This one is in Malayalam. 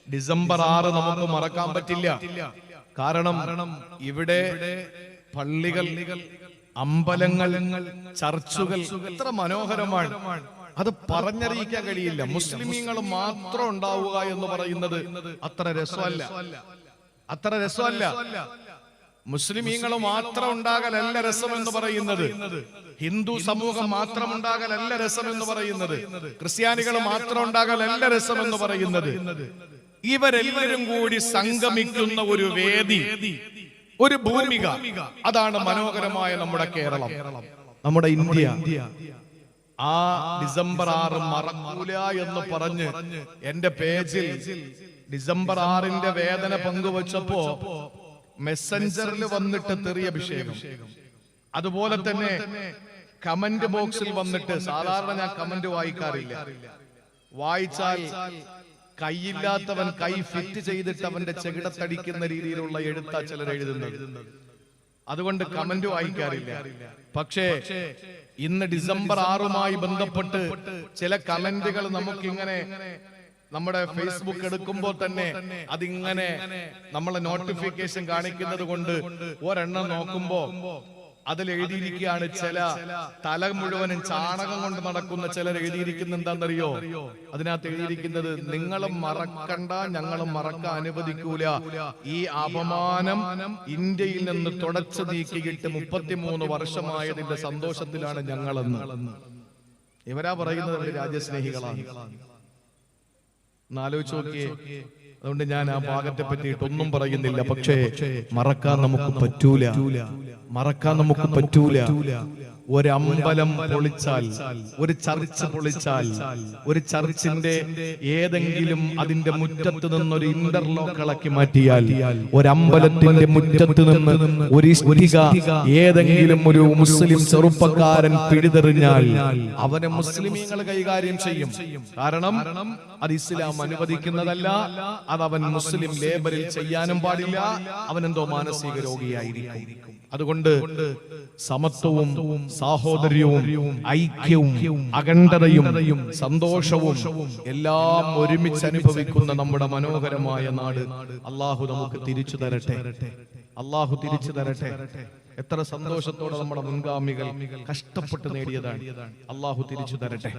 ഡിസംബർ 6 നമുക്ക് മറക്കാൻ പറ്റില്ല. കാരണം ഇവിടെ പള്ളികൾ, അമ്പലങ്ങൾ, ചർച്ചുകൾ എത്ര മനോഹരമാണ്. അത് പറഞ്ഞറിയിക്കാൻ കഴിയില്ല. മുസ്ലിമീങ്ങൾ മാത്രം ഉണ്ടാവുക എന്ന് പറയുന്നത് അത്ര രസമല്ല. മുസ്ലിമീങ്ങൾ മാത്രം ഉണ്ടാകലല്ല രസം എന്ന് പറയുന്നത്. ഹിന്ദു സമൂഹം മാത്രം ഉണ്ടാകലല്ല രസം എന്ന് പറയുന്നത്. ക്രിസ്ത്യാനികൾ മാത്രം ഉണ്ടാകലല്ല രസം എന്ന് പറയുന്നത്. ഇവരെല്ലാവരും കൂടി സംഗമിക്കുന്ന ഒരു വേദി, ഒരു ഭൂമിക, അതാണ് മനോഹരമായ നമ്മുടെ കേരളം, നമ്മുടെ ഇന്ത്യ. ആ ഡിസംബർ 6 മറക്കൂല എന്ന് പറഞ്ഞ് എന്റെ പേജിൽ ഡിസംബർ 6ന്റെ വേദന പങ്കുവച്ചപ്പോ മെസ്സഞ്ചറിൽ വന്നിട്ട് തെറിയ അഭിഷേകം, അതുപോലെ തന്നെ കമന്റ് ബോക്സിൽ വന്നിട്ട്, സാധാരണ ഞാൻ കമന്റ് വായിക്കാറില്ല, വായിച്ചാൽ കൈയില്ലാത്തവൻ കൈ ഫിറ്റ് ചെയ്തിട്ട് അവന്റെ ചെകിടത്തടിക്കുന്ന രീതിയിലുള്ള എഴുത്താ ചിലർ എഴുതുന്നത്. അതുകൊണ്ട് കമന്റ് വായിക്കാറില്ല. പക്ഷേ ഇന്ന് ഡിസംബർ 6മായി ബന്ധപ്പെട്ട് ചില കമന്റുകൾ നമുക്കിങ്ങനെ നമ്മുടെ ഫേസ്ബുക്ക് എടുക്കുമ്പോൾ തന്നെ അതിങ്ങനെ നമ്മളെ നോട്ടിഫിക്കേഷൻ കാണിക്കുന്നത് കൊണ്ട് ഒരെണ്ണം നോക്കുമ്പോ അതിൽ എഴുതിയിരിക്കുകയാണ്, ചില തല മുഴുവനും ചാണകം കൊണ്ട് നടക്കുന്ന ചിലർ എഴുതിയിരിക്കുന്ന എന്താണെന്നറിയോ? അതിനകത്ത് എഴുതിയിരിക്കുന്നത്, നിങ്ങളും മറക്കണ്ട, ഞങ്ങളും മറക്കാൻ അനുവദിക്കൂല. ഈ അപമാനം ഇന്ത്യയിൽ നിന്ന് തുടച്ചു നീക്കിയിട്ട് 33 വർഷമായതിന്റെ സന്തോഷത്തിലാണ് ഞങ്ങളെന്ന്. ഇവരാ പറയുന്നത് അവര് രാജ്യസ്നേഹികളാണ്. ആലോചിച്ച് നോക്കിയേ. അതുകൊണ്ട് ഞാൻ ആ ഭാഗത്തെ പറ്റിയിട്ടൊന്നും പറയുന്നില്ല. പക്ഷേ മറക്കാൻ നമുക്ക് പറ്റൂല. ഒരമ്പലം പൊളിച്ചാൽ, ഒരു ചർച്ച് പൊളിച്ചാൽ, ഒരു ചർച്ചിന്റെ ഏതെങ്കിലും അതിന്റെ മുറ്റത്ത് നിന്നൊരു ഇന്റർലോക്ക് ഇളക്കി മാറ്റിയാൽ, ഒരമ്പലത്തിന്റെ മുറ്റത്ത് നിന്ന് ഒരു ഇഷ്ടിക ഏതെങ്കിലും ഒരു മുസ്ലിം ചെറുപ്പക്കാരൻ പിടിതെറിഞ്ഞാൽ അവനെ മുസ്ലിമീങ്ങൾ കൈകാര്യം ചെയ്യും. കാരണം അത് ഇസ്ലാം അനുവദിക്കുന്നതല്ല. അത് അവൻ മുസ്ലിം ലേബലിൽ ചെയ്യാനും പാടില്ല. അവനെന്തോ മാനസിക രോഗിയായിരിക്കും. അതുകൊണ്ട് സമത്വവും സാഹോദര്യവും ഐക്യവും അഖണ്ഡതയും സന്തോഷവും എല്ലാം ഒരുമിച്ച് അനുഭവിക്കുന്ന നമ്മുടെ മനോഹരമായ നാട് അള്ളാഹു നമുക്ക് തിരിച്ചു തരട്ടെ. എത്ര സന്തോഷത്തോടെ നമ്മുടെ മുൻഗാമികൾ കഷ്ടപ്പെട്ട് നേടിയതാണ്. അള്ളാഹു തിരിച്ചു തരട്ടെ.